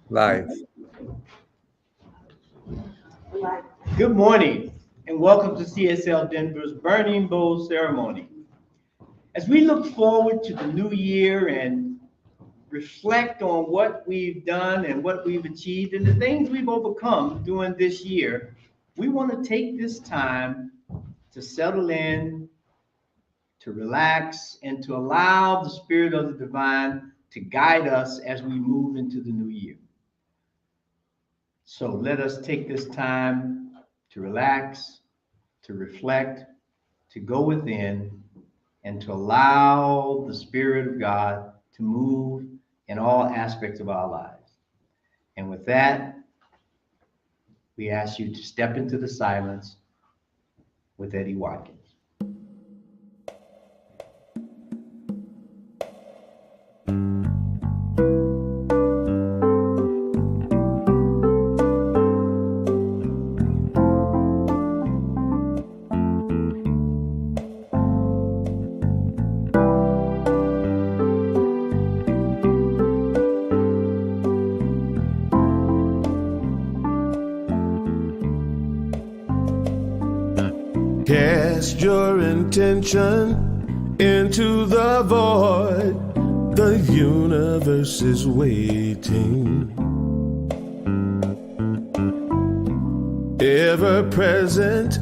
Live. Good morning and welcome to CSL Denver's Burning Bowl ceremony. As we look forward to the new year and reflect on what we've done and what we've achieved and the things we've overcome during this year, we want to take this time to settle in, to relax, and to allow the Spirit of the Divine to guide us as we move into the new year. So let us take this time to relax, to reflect, to go within, and to allow the Spirit of God to move in all aspects of our lives. And with that, we ask you to step into the silence with Eddie Watkins. Cast your intention into the void. The universe is waiting. Ever present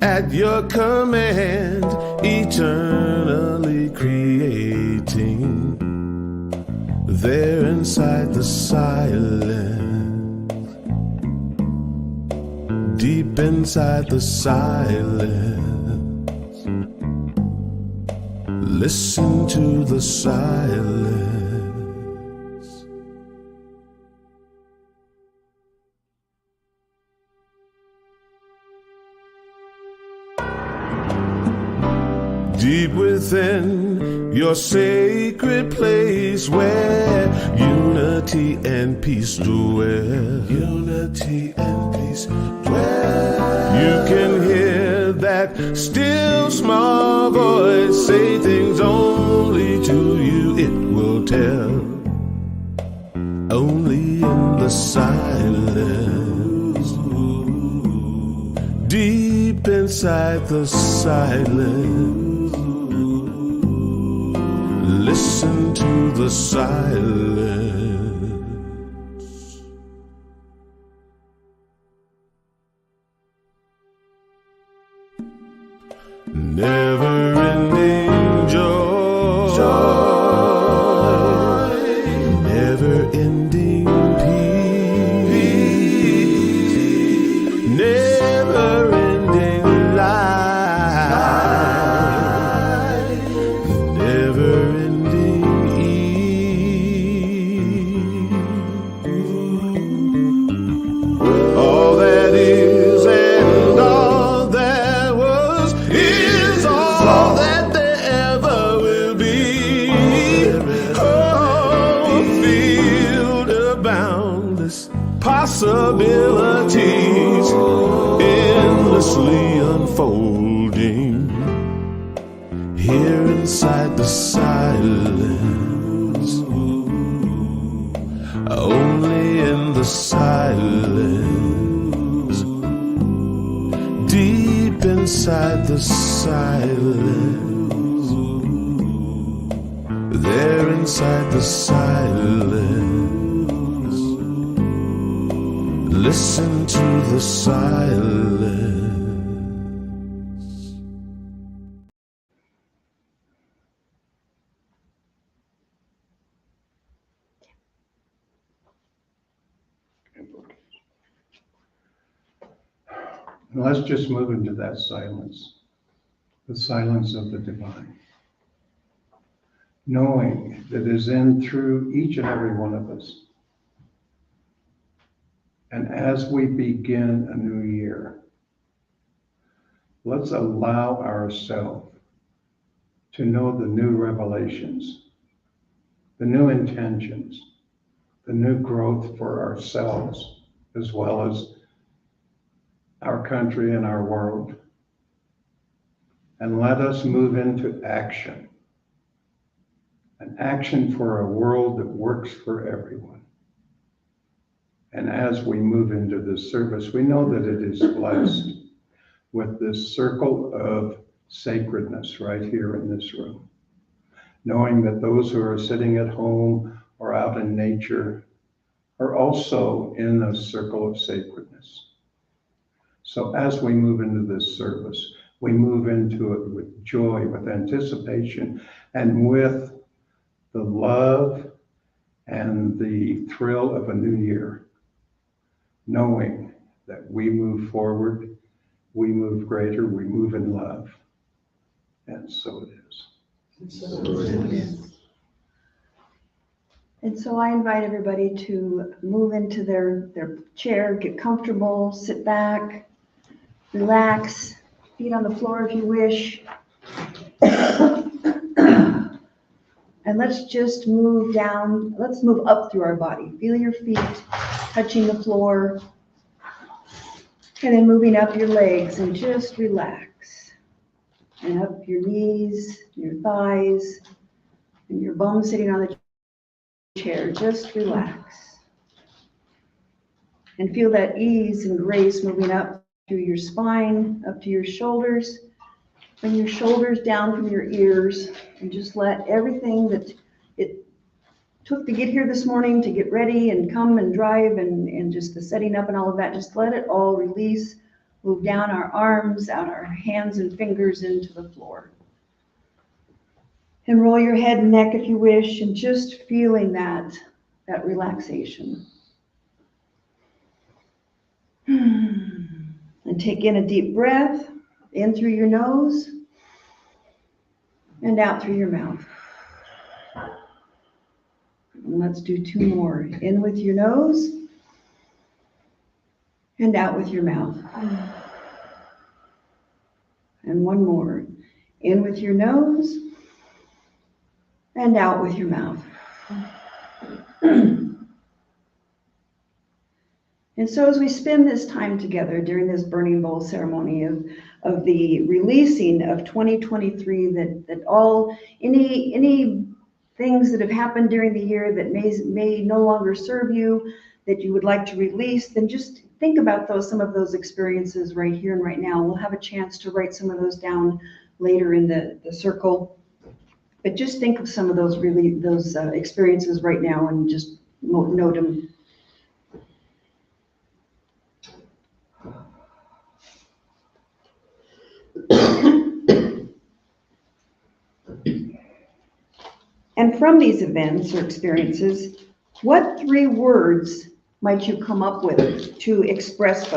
at your command, eternally creating. There inside the silence, deep inside the silence, listen to the silence. Deep within your sacred place where unity and peace dwell. Unity and peace dwell. You can hear that still small voice say things only to you it will tell. Only in the silence, deep inside the silence, listen to the silence. Never-ending joy, never-ending peace, never-ending life, never-ending ease. All that is and all that was is all that there ever will be. Oh, a field of boundless possibilities, endlessly unfolding. Here inside the silence, only in the silence, deep inside the silence, there inside the silence, listen to the silence. Let's just move into that silence, the silence of the divine, knowing that is in through each and every one of us. And as we begin a new year, let's allow ourselves to know the new revelations, the new intentions, the new growth for ourselves, as well as our country and our world. And let us move into action, an action for a world that works for everyone. And as we move into this service, we know that it is blessed with this circle of sacredness right here in this room. Knowing that those who are sitting at home or out in nature are also in a circle of sacredness. So as we move into this service, we move into it with joy, with anticipation, and with the love and the thrill of a new year, knowing that we move forward, we move greater, we move in love. And so it is. And so I invite everybody to move into their chair, get comfortable, sit back, relax, feet on the floor if you wish. And let's just move down, let's move up through our body. Feel your feet touching the floor. And then moving up your legs and just relax. And up your knees, your thighs, and your bum sitting on the chair. Just relax. And feel that ease and grace moving up through your spine, up to your shoulders. Bring your shoulders down from your ears and just let everything that it took to get here this morning, to get ready and come and drive and just the setting up and all of that, just let it all release, move down our arms, out our hands and fingers into the floor. And roll your head and neck if you wish, and just feeling that relaxation. And take in a deep breath, in through your nose and out through your mouth. And let's do two more. In with your nose and out with your mouth. And one more. In with your nose and out with your mouth. And so as we spend this time together during this burning bowl ceremony of the releasing of 2023, that all any things that have happened during the year that may no longer serve you, that you would like to release, then just think about some of those experiences right here and right now. We'll have a chance to write some of those down later in the circle. But just think of some of those experiences right now and just note them. And from these events or experiences, what 3 words might you come up with to express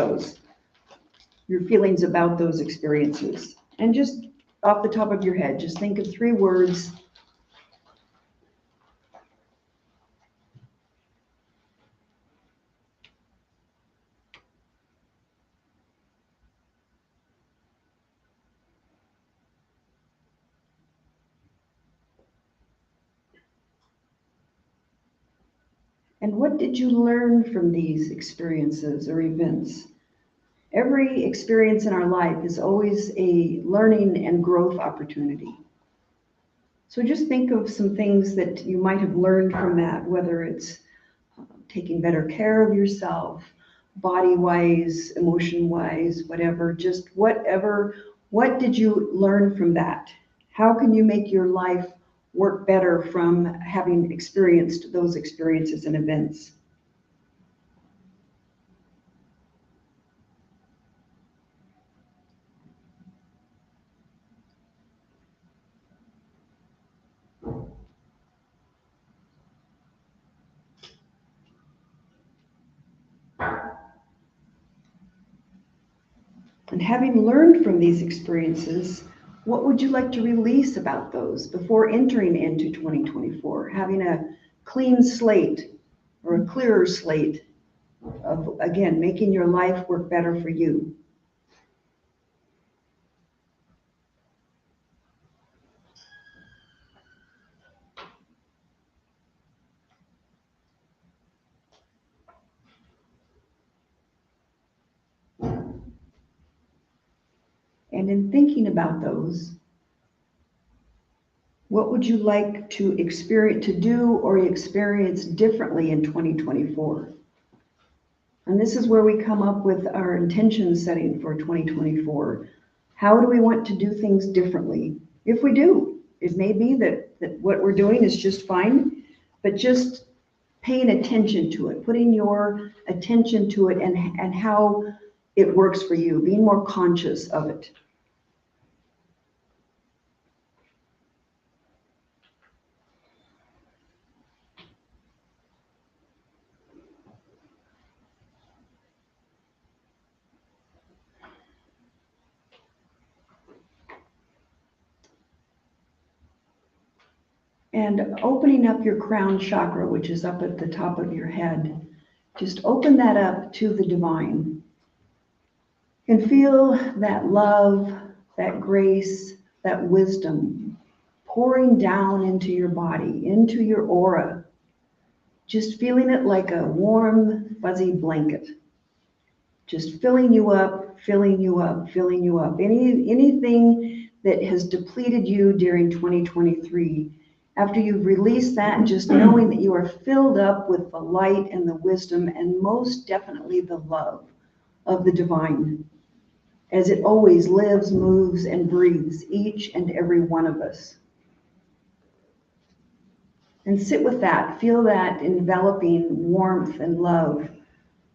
your feelings about those experiences? And just off the top of your head, just think of 3 words. And what did you learn from these experiences or events? Every experience in our life is always a learning and growth opportunity. So just think of some things that you might have learned from that, whether it's taking better care of yourself, body-wise, emotion-wise, whatever, just whatever. What did you learn from that? How can you make your life work better from having experienced those experiences and events? And having learned from these experiences, what would you like to release about those before entering into 2024? Having a clean slate or a clearer slate of, again, making your life work better for you. And in thinking about those, what would you like to do or experience differently in 2024? And this is where we come up with our intention setting for 2024. How do we want to do things differently? If we do, it may be that what we're doing is just fine, but just paying attention to it, putting your attention to it and how it works for you, being more conscious of it. And opening up your crown chakra, which is up at the top of your head, just open that up to the divine. And feel that love, that grace, that wisdom pouring down into your body, into your aura. Just feeling it like a warm, fuzzy blanket. Just filling you up, filling you up, filling you up. Anything that has depleted you during 2023, after you've released that, just knowing that you are filled up with the light and the wisdom and most definitely the love of the divine, as it always lives, moves, and breathes each and every one of us. And sit with that, feel that enveloping warmth and love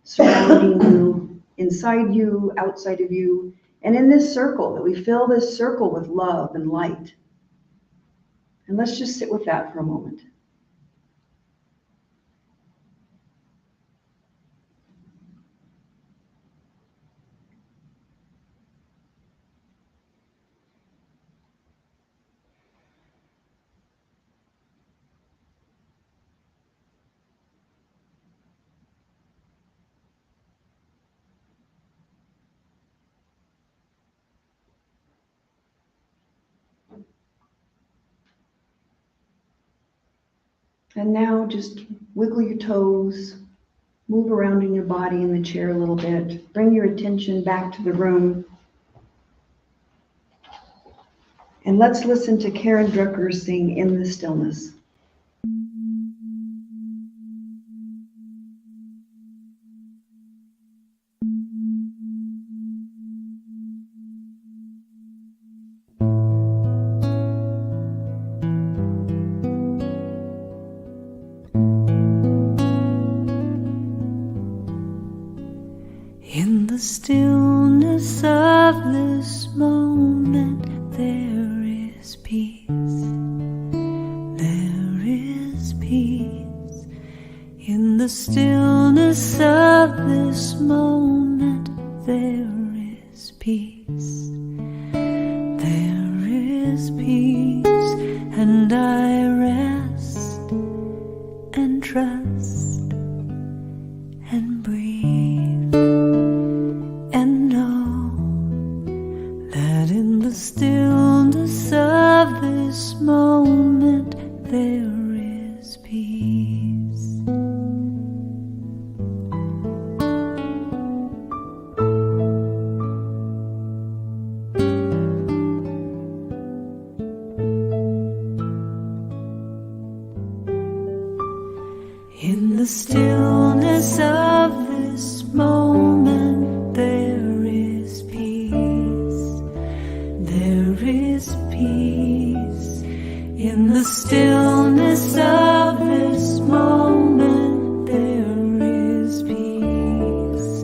surrounding you, inside you, outside of you, and in this circle, that we fill this circle with love and light. And let's just sit with that for a moment. And now just wiggle your toes, move around in your body in the chair a little bit, bring your attention back to the room. And let's listen to Karen Drucker sing In the Stillness. In the stillness of this moment, there is peace. There is peace. In the stillness of this moment, there is peace. There is peace, and I rest and trust and breathe, and know that in the stillness of this moment there is peace. In the stillness of this moment, there is peace. There is peace. In the stillness of this moment, there is peace.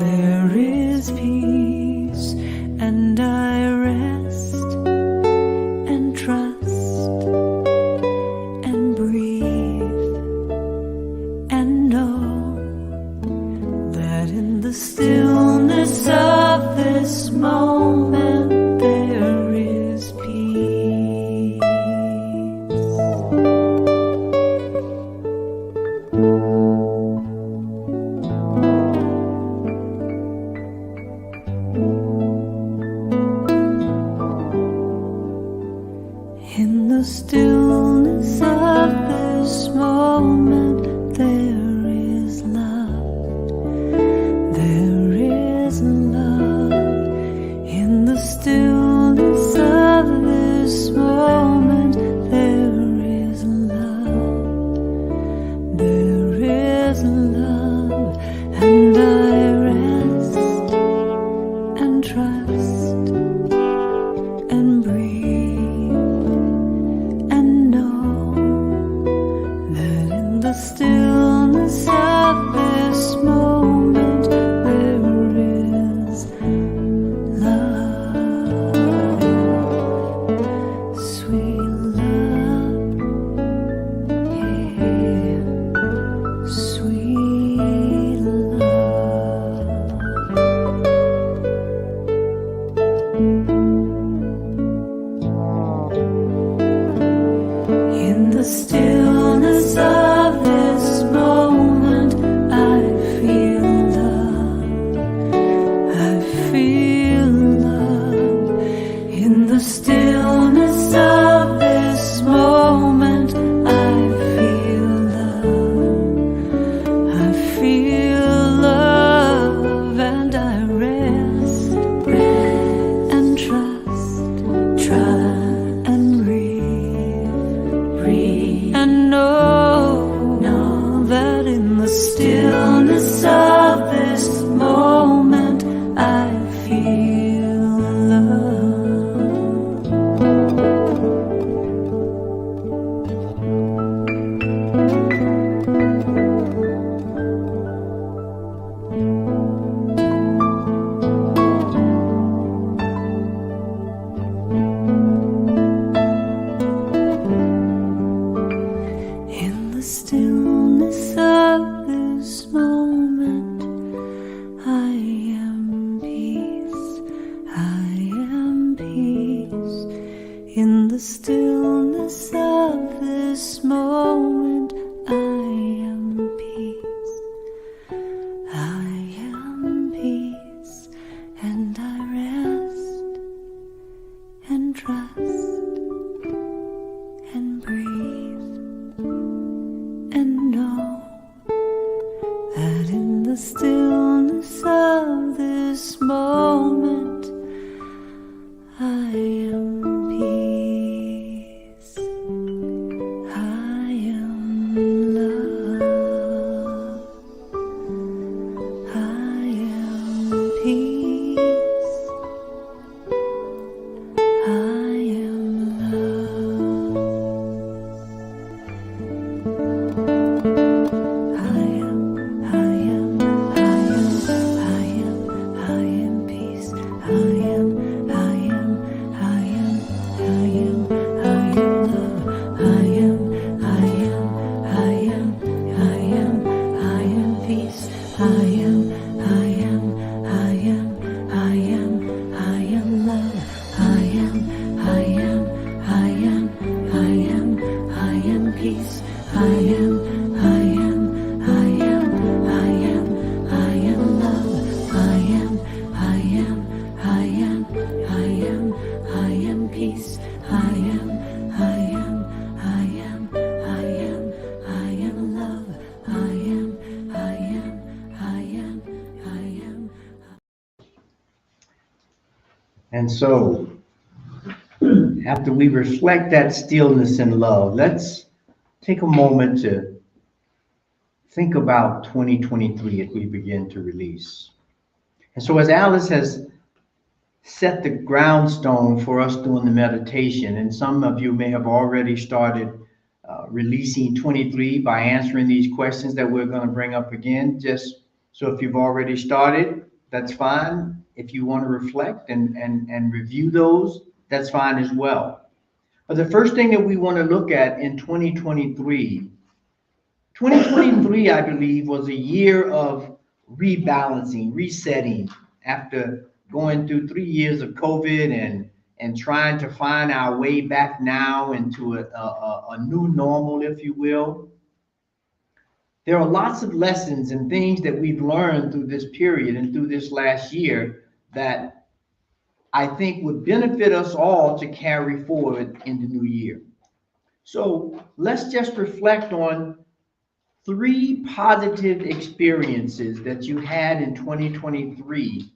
There is peace, and I rest and trust and breathe, and know that in the stillness of this moment there is peace. In the stillness of this moment there is love. There is love. stillness of this moment there is love, sweet love, yeah, sweet love. In the stillness of this moment, I feel love. I feel love. In the stillness of this moment, I feel love. I feel love, and I rest and trust and breathe and know that in the stillness of this moment I feel love. In the stillness of this moment, I am peace. I am peace. In the stillness of this moment, I am peace. I am peace, and I rest and trust and breathe and know that in the stillness of this moment I am peace. I am love. I am peace. I am love. I am peace. I am love. I am peace. I am love. I am peace. I am love. I am peace. I am love. And so, after we reflect that stillness and love, let's take a moment to think about 2023 as we begin to release. And so as Alice has set the groundstone for us doing the meditation, and some of you may have already started releasing 23 by answering these questions that we're going to bring up again. Just so if you've already started, that's fine. If you want to reflect and review those, that's fine as well. But the first thing that we want to look at in 2023, I believe, was a year of rebalancing, resetting after going through 3 years of COVID and trying to find our way back now into a new normal, if you will. There are lots of lessons and things that we've learned through this period and through this last year that I think would benefit us all to carry forward in the new year. So let's just reflect on 3 positive experiences that you had in 2023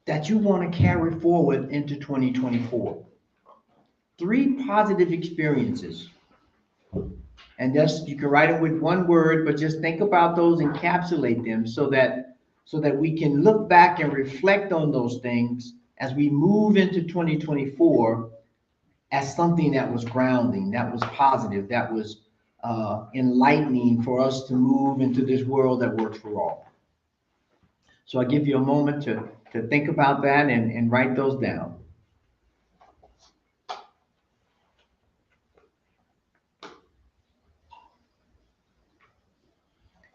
that you want to carry forward into 2024. 3 positive experiences. And just, you can write it with one word, but just think about those, encapsulate them so that we can look back and reflect on those things as we move into 2024 as something that was grounding, that was positive, that was enlightening for us to move into this world that works for all. So I give you a moment to think about that and write those down.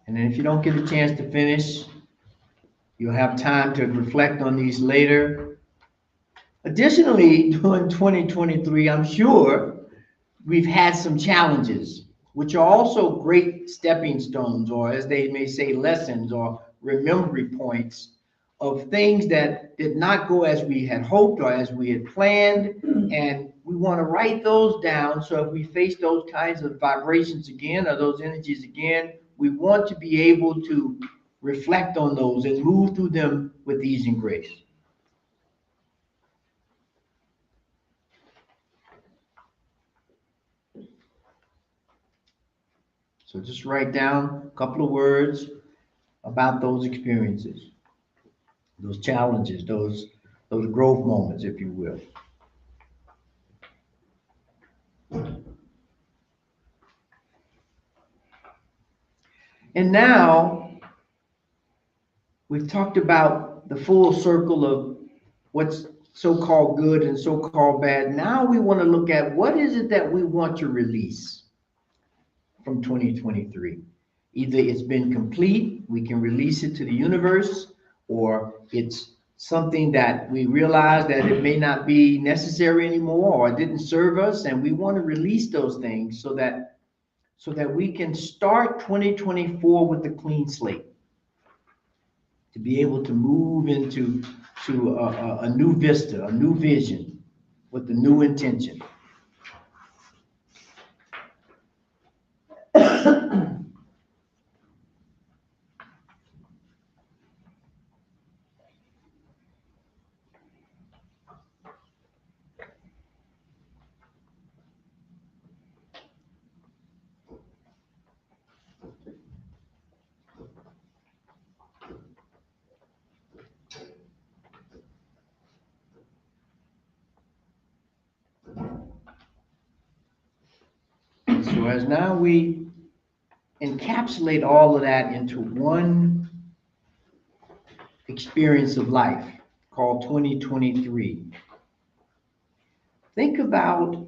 And then if you don't get a chance to finish, you'll have time to reflect on these later. Additionally, during 2023, I'm sure we've had some challenges, which are also great stepping stones, or as they may say, lessons or remembering points of things that did not go as we had hoped or as we had planned. And we want to write those down. So if we face those kinds of vibrations again, or those energies again, we want to be able to reflect on those and move through them with ease and grace. So just write down a couple of words about those experiences, those challenges, those growth moments, if you will. And now we've talked about the full circle of what's so-called good and so-called bad. Now we want to look at what is it that we want to release from 2023. Either it's been complete, we can release it to the universe, or it's something that we realize that it may not be necessary anymore or it didn't serve us, and we want to release those things so that we can start 2024 with a clean slate, to be able to move into a new vista, a new vision with a new intention. So as now we encapsulate all of that into one experience of life called 2023, think about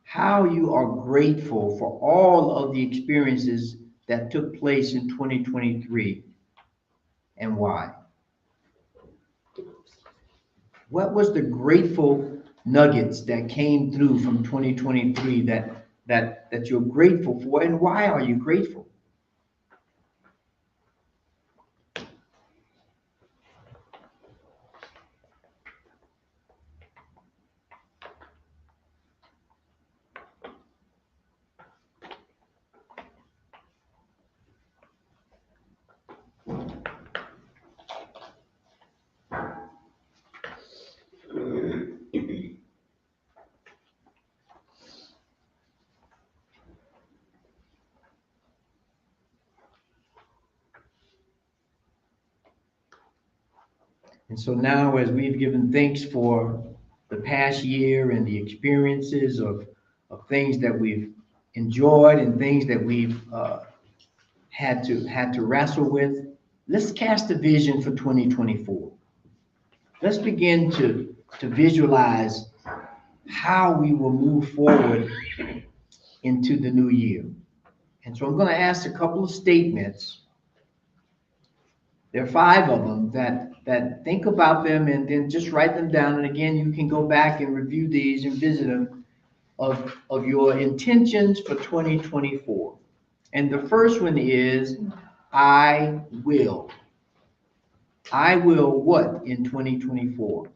how you are grateful for all of the experiences that took place in 2023 and why. What was the grateful nuggets that came through from 2023 that you're grateful for, and why are you grateful? And so now, as we've given thanks for the past year and the experiences of things that we've enjoyed and things that we've had to wrestle with, let's cast a vision for 2024. Let's begin to visualize how we will move forward into the new year. And so I'm going to ask a couple of statements. There are 5 of them that think about them and then just write them down. And again, you can go back and review these and visit them of your intentions for 2024. And the first one is, I will. I will what in 2024?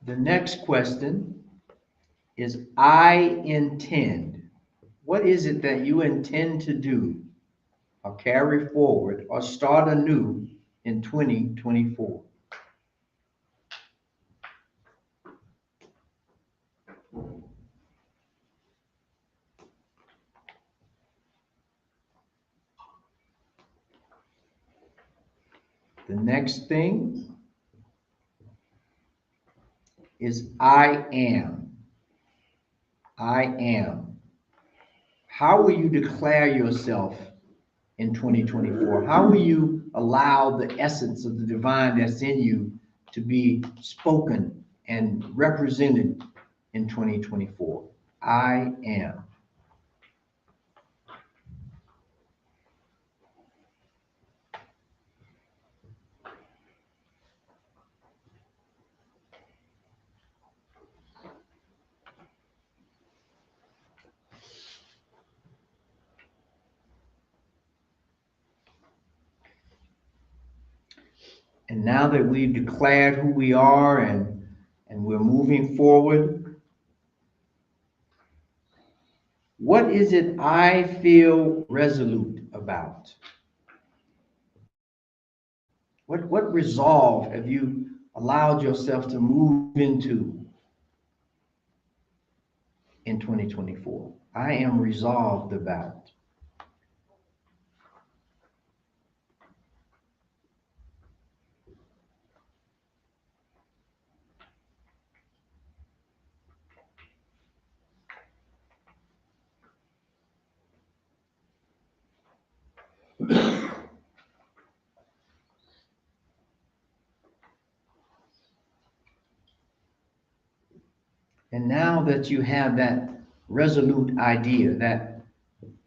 The next question is, I intend. What is it that you intend to do or carry forward or start anew in 2024? The next thing is I am. I am. How will you declare yourself in 2024? How will you allow the essence of the divine that's in you to be spoken and represented in 2024? I am. And now that we've declared who we are and we're moving forward, what is it I feel resolute about? What resolve have you allowed yourself to move into in 2024? I am resolved about. And now that you have that resolute idea,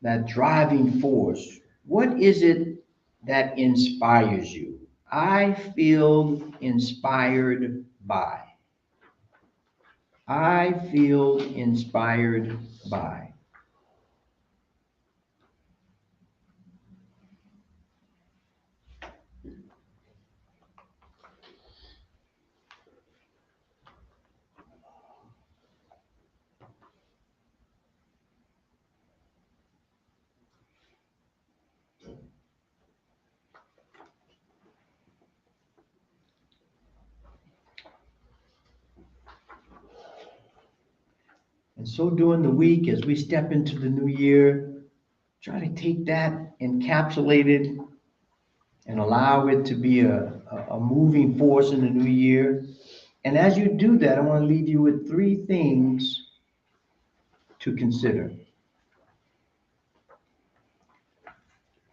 that driving force, what is it that inspires you? I feel inspired by. I feel inspired by. And so during the week, as we step into the new year, try to take that, encapsulate it, and allow it to be a moving force in the new year. And as you do that, I want to leave you with 3 things to consider.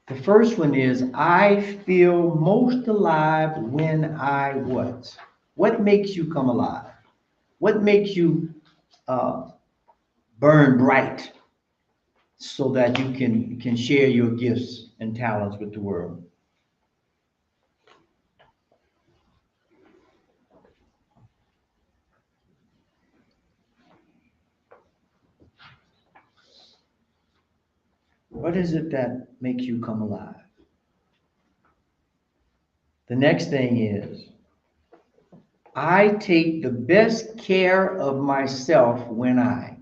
The first one is, I feel most alive when I what? What makes you come alive? What makes you burn bright so that you can share your gifts and talents with the world? What is it that makes you come alive? The next thing is, I take the best care of myself when I.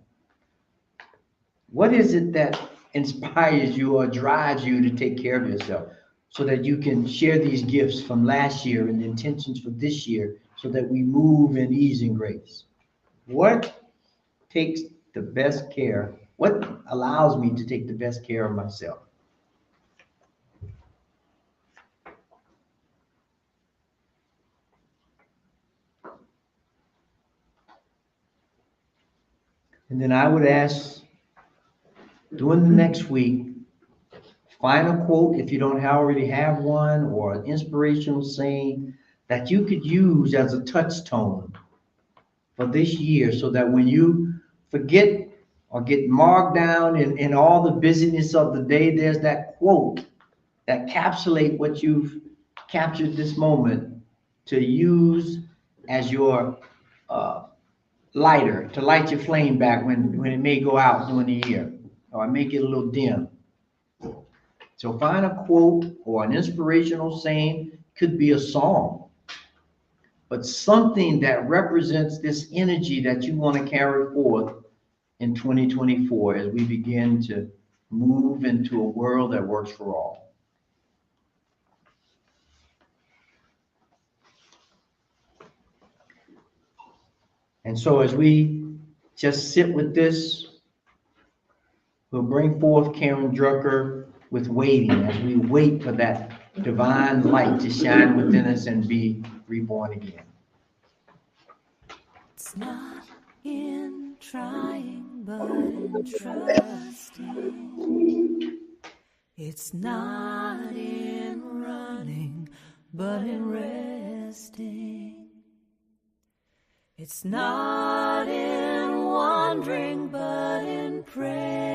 What is it that inspires you or drives you to take care of yourself so that you can share these gifts from last year and the intentions for this year so that we move in ease and grace? What takes the best care? What allows me to take the best care of myself? And then I would ask, during the next week, find a quote if you don't already have one, or an inspirational saying that you could use as a touchstone for this year, so that when you forget or get marked down in all the busyness of the day, there's that quote that encapsulates what you've captured this moment to use as your lighter, to light your flame back when it may go out during the year, or make it a little dim. So find a quote or an inspirational saying, could be a song, but something that represents this energy that you want to carry forth in 2024 as we begin to move into a world that works for all. And so as we just sit with this, we'll bring forth Karen Drucker with waiting, as we wait for that divine light to shine within us and be reborn again. It's not in trying, but in trusting. It's not in running, but in resting. It's not in wandering, but in praying,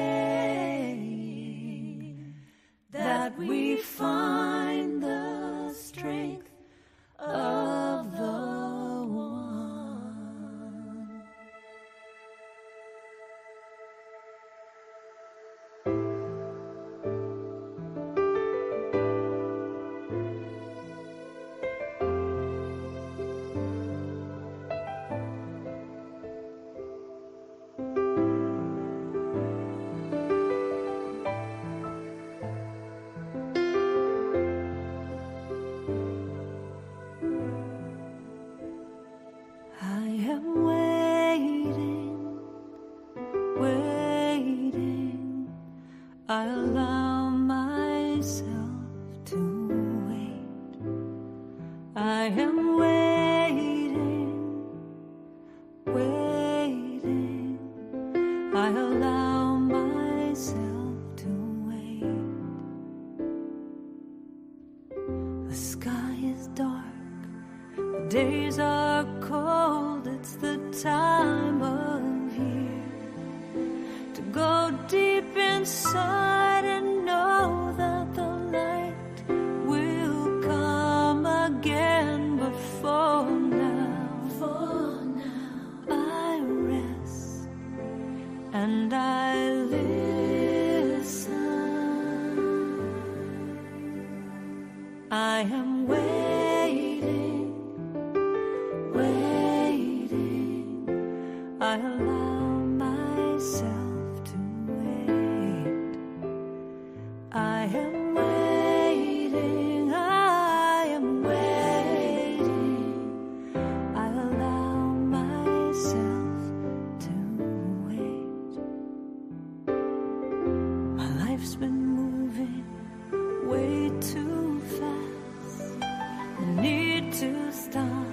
that we find the strength of the one. I am waiting, waiting. I allow myself to wait. I am waiting, waiting. I allow myself to wait. The sky is dark. The days are cold, it's the time of year to go deep inside and know that the light will come again. But for now, I rest and I listen. I am waiting, waiting. I allow myself to wait. I am waiting, I am waiting. I allow myself to wait. My life's been moving way too fast. I need to stop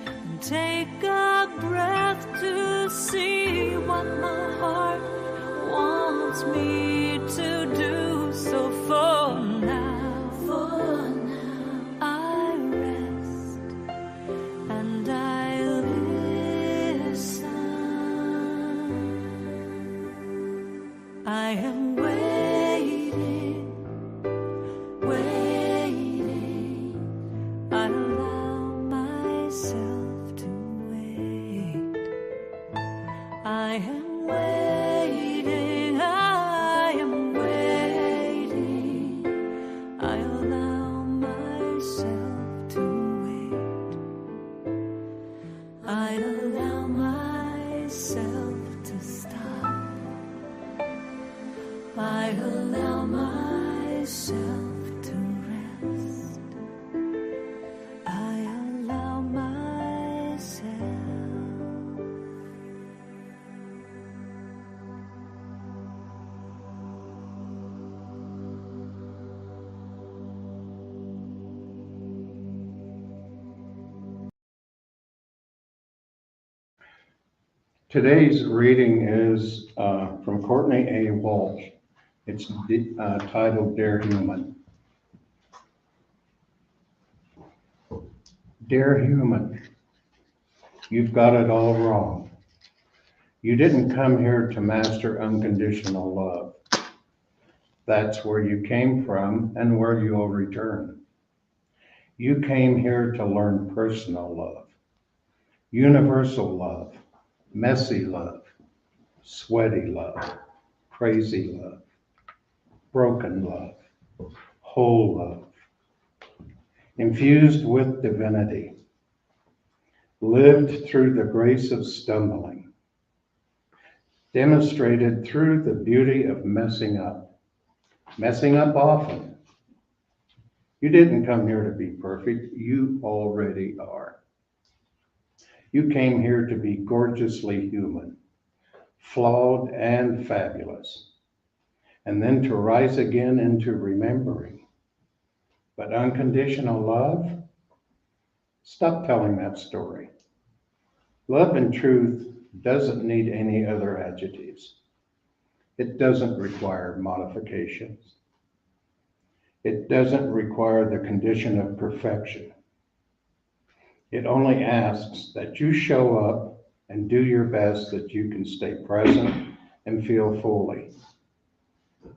and take a breath to see what my heart wants me to do. So for now, I rest and I listen. I am waiting, waiting. I allow myself to wait. I am waiting, I am waiting. I allow myself to wait. I allow myself to stop. I allow myself to rest. I allow myself. Today's reading is from Courtney A. Walsh. It's titled Dear Human. Dear human, you've got it all wrong. You didn't come here to master unconditional love. That's where you came from and where you'll return. You came here to learn personal love, universal love, messy love, sweaty love, crazy love, broken love, whole love, infused with divinity, lived through the grace of stumbling, demonstrated through the beauty of messing up often. You didn't come here to be perfect, you already are. You came here to be gorgeously human, flawed and fabulous, and then to rise again into remembering. But unconditional love, stop telling that story. Love and truth doesn't need any other adjectives. It doesn't require modifications. It doesn't require the condition of perfection. It only asks that you show up and do your best that you can stay present and feel fully.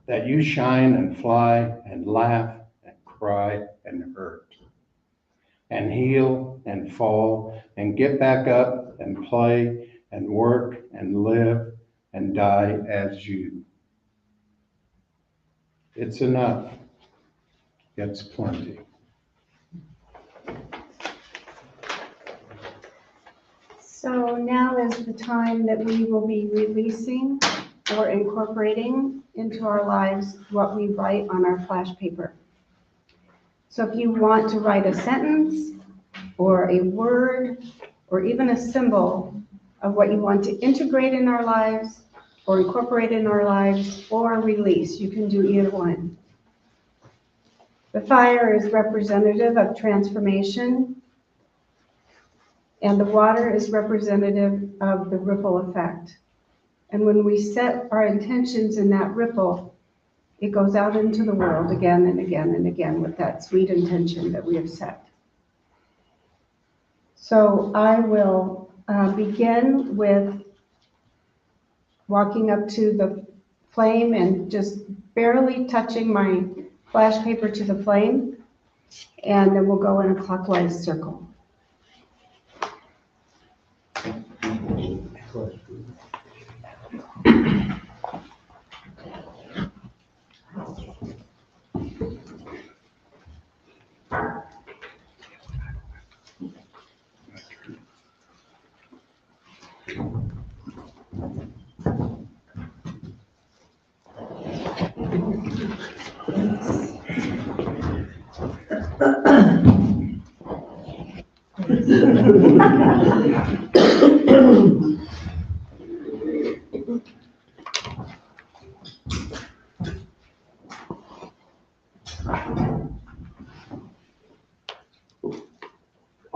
That you shine and fly and laugh and cry and hurt. And heal and fall and get back up and play and work and live and die as you. It's enough. It's plenty. So now is the time that we will be releasing or incorporating into our lives what we write on our flash paper. So if you want to write a sentence or a word or even a symbol of what you want to integrate in our lives or incorporate in our lives or release, you can do either one. The fire is representative of transformation, and the water is representative of the ripple effect. And when we set our intentions in that ripple, it goes out into the world again and again and again with that sweet intention that we have set. So I will begin with walking up to the flame and just barely touching my flash paper to the flame, and then we'll go in a clockwise circle.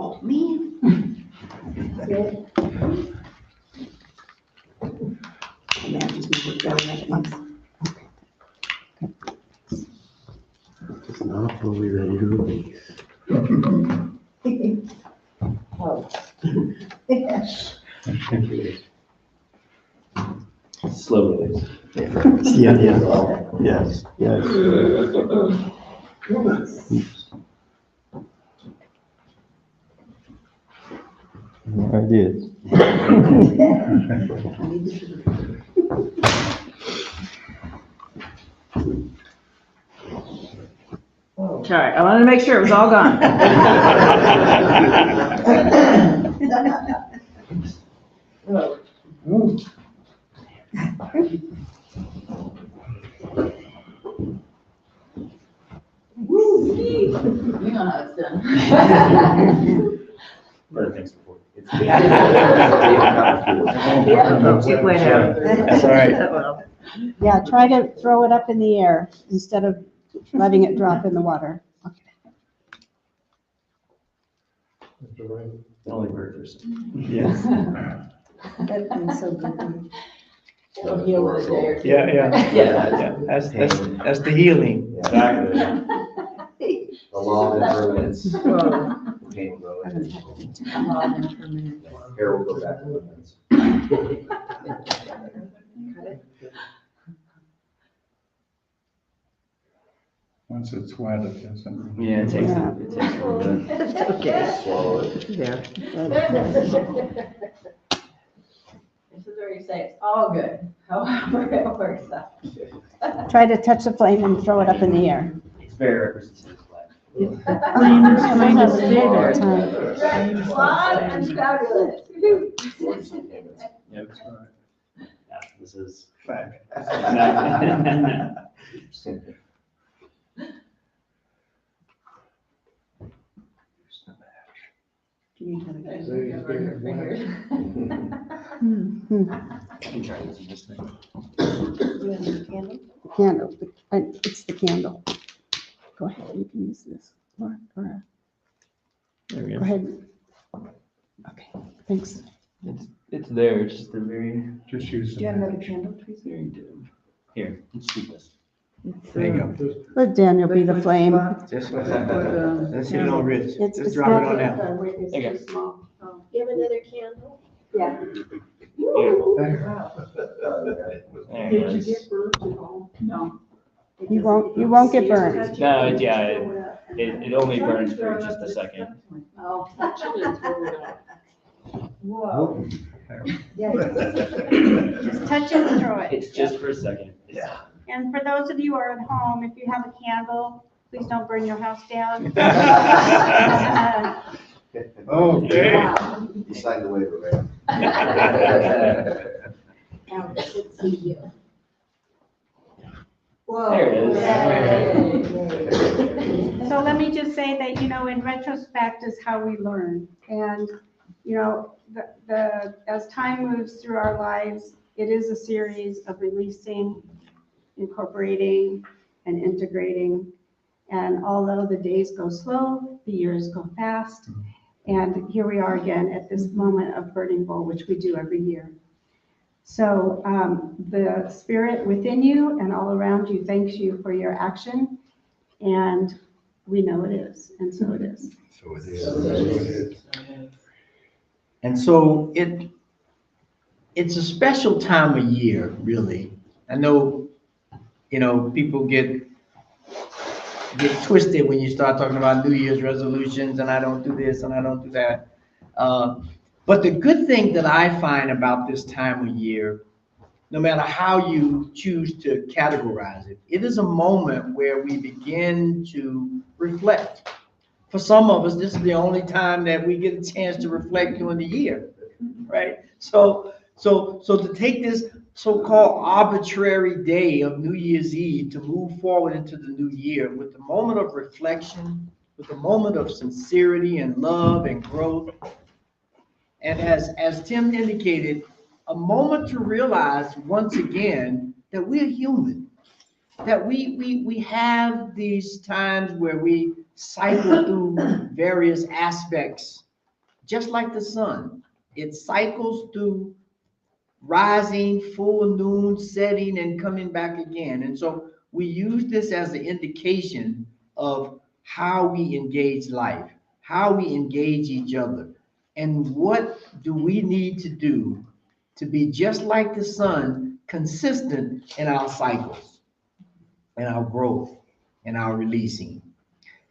Oh, man. It's not fully ready to release. Oh. Slow release. Yeah, yes, yes. I did. Sorry, I wanted to make sure it was all gone. You know how it's done. But thanks for it. It went out. That's all right. Yeah, try to throw it up in the air instead of letting it drop in the water. The only bird Yes. That feels so good. It'll heal with a day or two. Yeah. That's the healing. Exactly. The law of impermanence. Whoa. Pain will go in. Law of impermanence. Hair will go back to the fence. Once it's wet, it doesn't. Yeah, it takes a little bit. It's okay. Swallow it. There. This is where you say it's all good, however it works out. Try to touch the flame and throw it up in the air. It's very representative of life. The flame is going to stay there. Right, live and fabulous. Yeah, that's right. Yeah, this is. Fact. Can you have it? Your fingers. You try this in this thing. Do you have a candle? Candle, it's the candle. Go ahead, you can use this. Or, There we go go. ahead. Okay, thanks. It's there, it's just a very, Just use Do you have the another candle, Teresa? very dim. Here, let's see this. There you go. Let Daniel be the flame. Just like that. Let's hit it on Rich. It's- Just it's drop it not on the- down. It's Okay. too small. Oh. You have another candle? Yeah. There it is. No. You won't get burned. No, it only burns for just a second. Oh, touch it and throw it out. Whoa. Yeah. Just touch it and throw it. It's just for a second. Yeah. And for those of you who are at home, if you have a candle, please don't burn your house down. Okay. You signed the waiver, right? Now, let's see you. Whoa. There it is. So let me just say that, in retrospect is how we learn. And, as time moves through our lives, it is a series of releasing, incorporating, and integrating. And although the days go slow, the years go fast. And here we are again at this moment of burning bowl, which we do every year. So the spirit within you and all around you thanks you for your action. And we know it is, and so it is. So it is. And so it's a special time of year, really. I know, people get twisted when you start talking about New Year's resolutions and I don't do this and I don't do that. But the good thing that I find about this time of year, no matter how you choose to categorize it, it is a moment where we begin to reflect. For some of us, this is the only time that we get a chance to reflect during the year, right? So to take this so-called arbitrary day of New Year's Eve to move forward into the new year with the moment of reflection, with the moment of sincerity and love and growth, and as Tim indicated, a moment to realize once again that we're human, that we have these times where we cycle through various aspects, just like the sun. It cycles through rising, full noon, setting, and coming back again. And so we use this as an indication of how we engage life, how we engage each other, and what do we need to do to be just like the sun, consistent in our cycles, in our growth, in our releasing.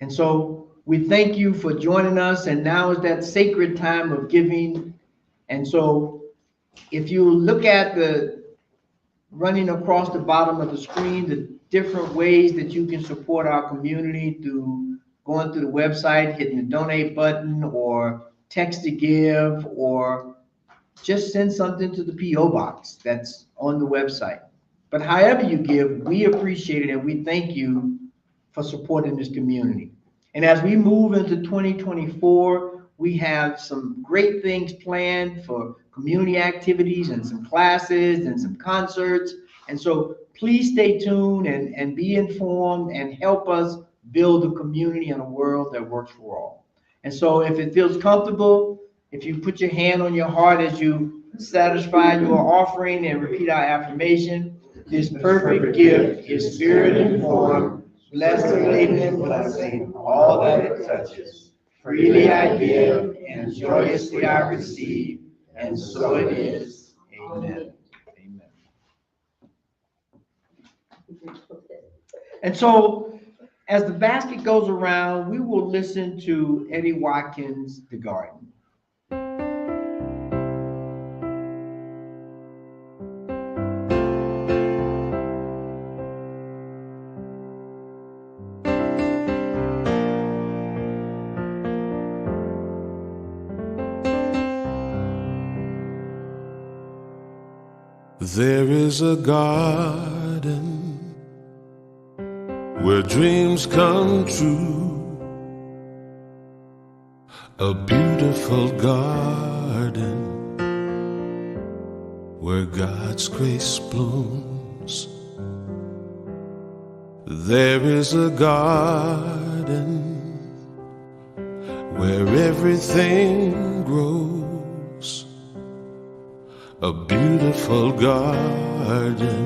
And so we thank you for joining us, and now is that sacred time of giving. And so if you look at the running across the bottom of the screen, the different ways that you can support our community through going through the website, hitting the donate button, or text to give, or just send something to the P.O. box that's on the website. But however you give, we appreciate it and we thank you for supporting this community. And as we move into 2024, we have some great things planned for community activities and some classes and some concerts. And so please stay tuned and be informed and help us build a community and a world that works for all. And so if it feels comfortable, if you put your hand on your heart as you satisfy your offering and repeat our affirmation, this perfect gift is spirit informed, blessed and laden with blessing, all that it touches. Freely I give and joyously I receive, and so it is. Amen. Amen. And so as the basket goes around, we will listen to Eddie Watkins' The Garden. There is a garden where dreams come true, a beautiful garden where God's grace blooms. There is a garden where everything grows, a beautiful garden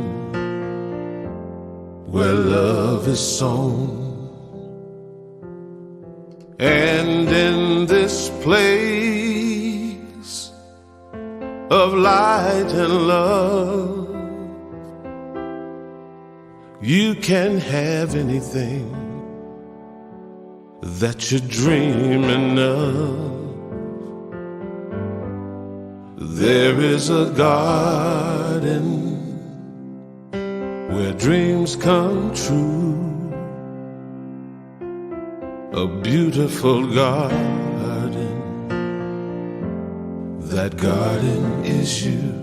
where love is sown. And in this place of light and love, you can have anything that you're dreaming of. There is a garden where dreams come true, a beautiful garden. That garden is you.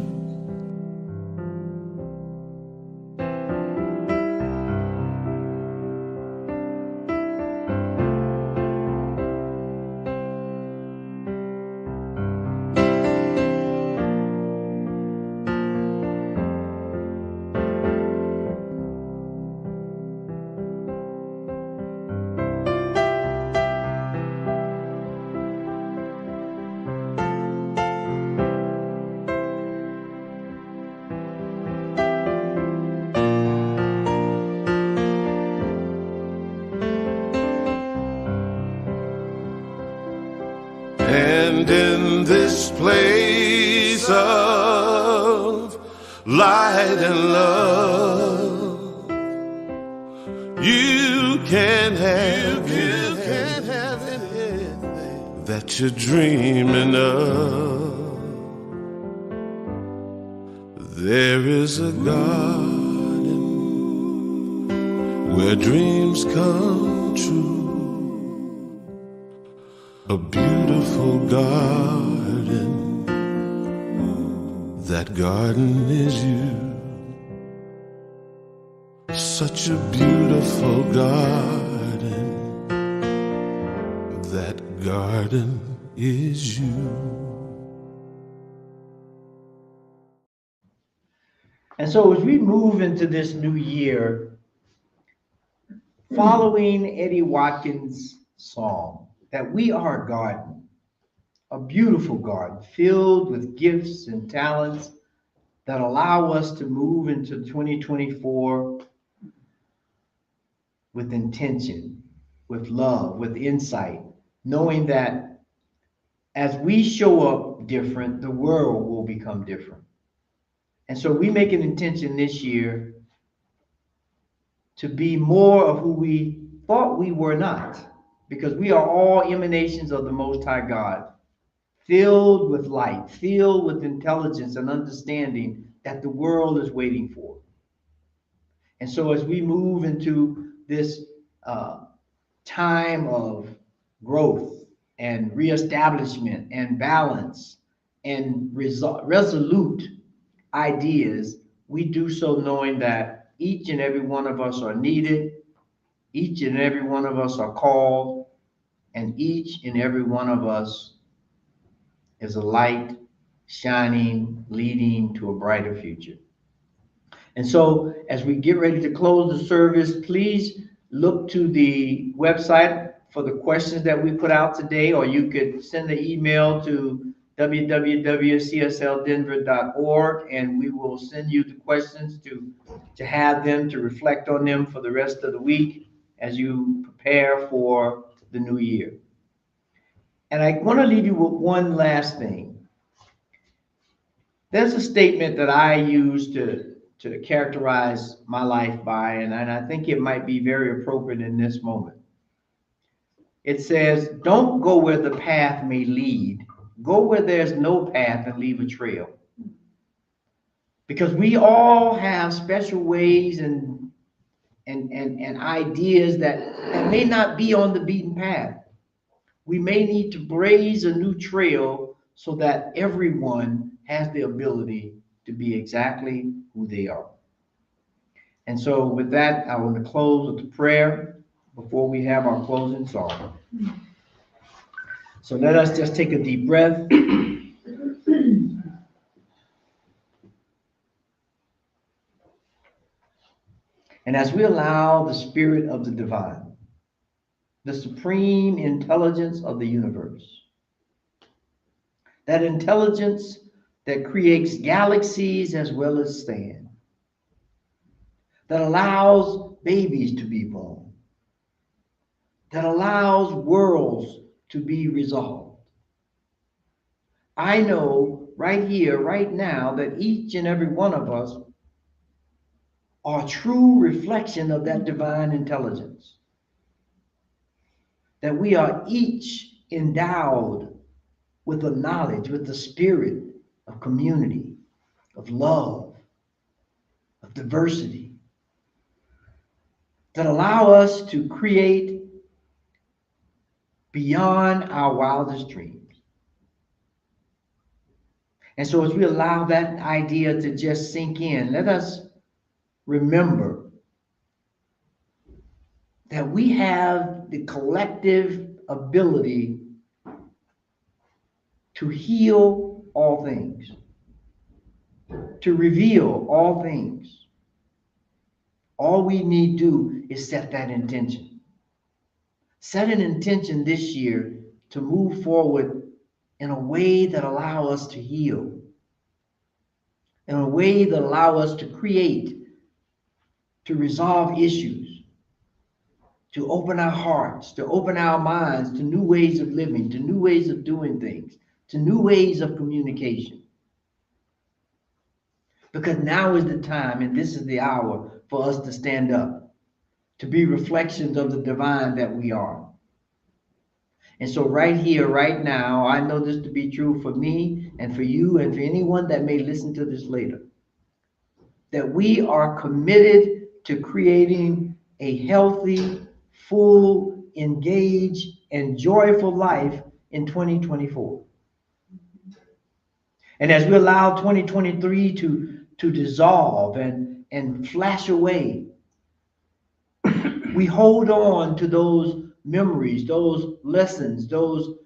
And in this place of light and love, you can have anything that you're dreaming of. There is a garden where dreams come true, a beautiful garden. That garden is you. Such a beautiful garden. That garden is you. And so as we move into this new year, following Eddie Watkins' song, that we are a garden, a beautiful garden filled with gifts and talents that allow us to move into 2024 with intention, with love, with insight, knowing that as we show up different, the world will become different. And so we make an intention this year to be more of who we thought we were not, because we are all emanations of the Most High God, filled with light, filled with intelligence and understanding that the world is waiting for. And so as we move into this time of growth and reestablishment and balance and resolute ideas, we do so knowing that each and every one of us are needed, each and every one of us are called, and each and every one of us is a light shining, leading to a brighter future. And so as we get ready to close the service, please look to the website for the questions that we put out today, or you could send an email to www.cslddenver.org, and we will send you the questions to have them, to reflect on them for the rest of the week as you prepare for the new year. And I want to leave you with one last thing. There's a statement that I use to characterize my life by, and I think it might be very appropriate in this moment. It says, don't go where the path may lead. Go where there's no path and leave a trail. Because we all have special ways and ideas that may not be on the beaten path. We may need to blaze a new trail so that everyone has the ability to be exactly who they are. And so with that, I want to close with a prayer before we have our closing song. So let us just take a deep breath. And as we allow the spirit of the divine, the supreme intelligence of the universe, that intelligence that creates galaxies as well as sand, that allows babies to be born, that allows worlds to be resolved. I know right here, right now, that each and every one of us are a true reflection of that divine intelligence. That we are each endowed with the knowledge, with the spirit of community, of love, of diversity, that allow us to create beyond our wildest dreams. And so as we allow that idea to just sink in, let us remember that we have the collective ability to heal all things, to reveal all things. All we need to do is set that intention. Set an intention this year to move forward in a way that allows us to heal, in a way that allows us to create, to resolve issues, to open our hearts, to open our minds to new ways of living, to new ways of doing things, to new ways of communication. Because now is the time and this is the hour for us to stand up, to be reflections of the divine that we are. And so right here, right now, I know this to be true for me and for you and for anyone that may listen to this later, that we are committed to creating a healthy, full, engaged, and joyful life in 2024. And as we allow 2023 to dissolve and flash away, we hold on to those memories, those lessons, those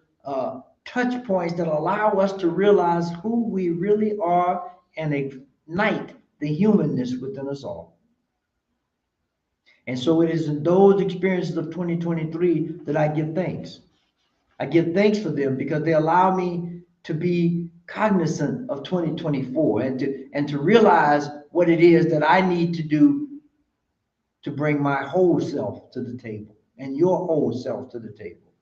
touch points that allow us to realize who we really are and ignite the humanness within us all. And so it is in those experiences of 2023 that I give thanks. I give thanks for them because they allow me to be cognizant of 2024 and to realize what it is that I need to do to bring my whole self to the table and your whole self to the table.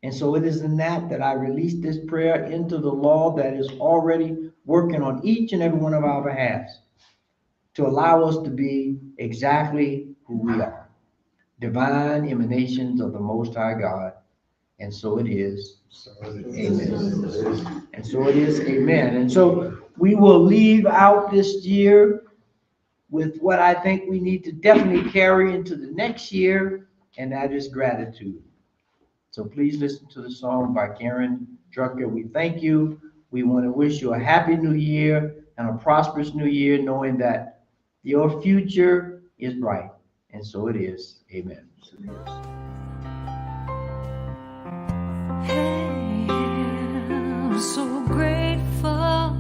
And so it is in that I release this prayer into the law that is already working on each and every one of our behalves to allow us to be exactly who we are, divine emanations of the Most High God. And so it is. Amen. And so it is. Amen. And so we will leave out this year with what I think we need to definitely carry into the next year, and that is gratitude. So please listen to the song by Karen Drucker. We thank you. We want to wish you a happy new year and a prosperous new year, knowing that your future is bright. And so it is. Amen. Hey, I'm so grateful.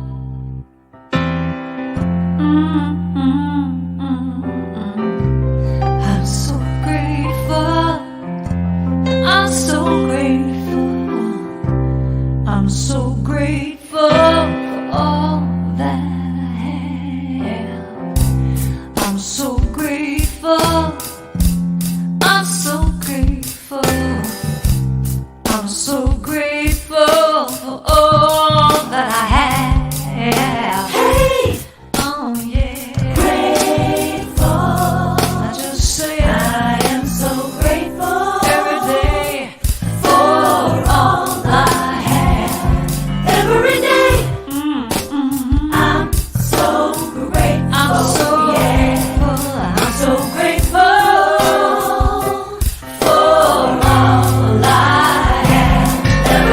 I'm so grateful. I'm so grateful. I'm so grateful for all that I have. I'm so grateful. I'm so grateful. I'm so grateful for all that I have. Hey! Oh yeah. Grateful. I just say I am so grateful every day for all I have. Every day. I'm so grateful. I'm so grateful. I'm so grateful. For all I have.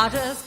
I just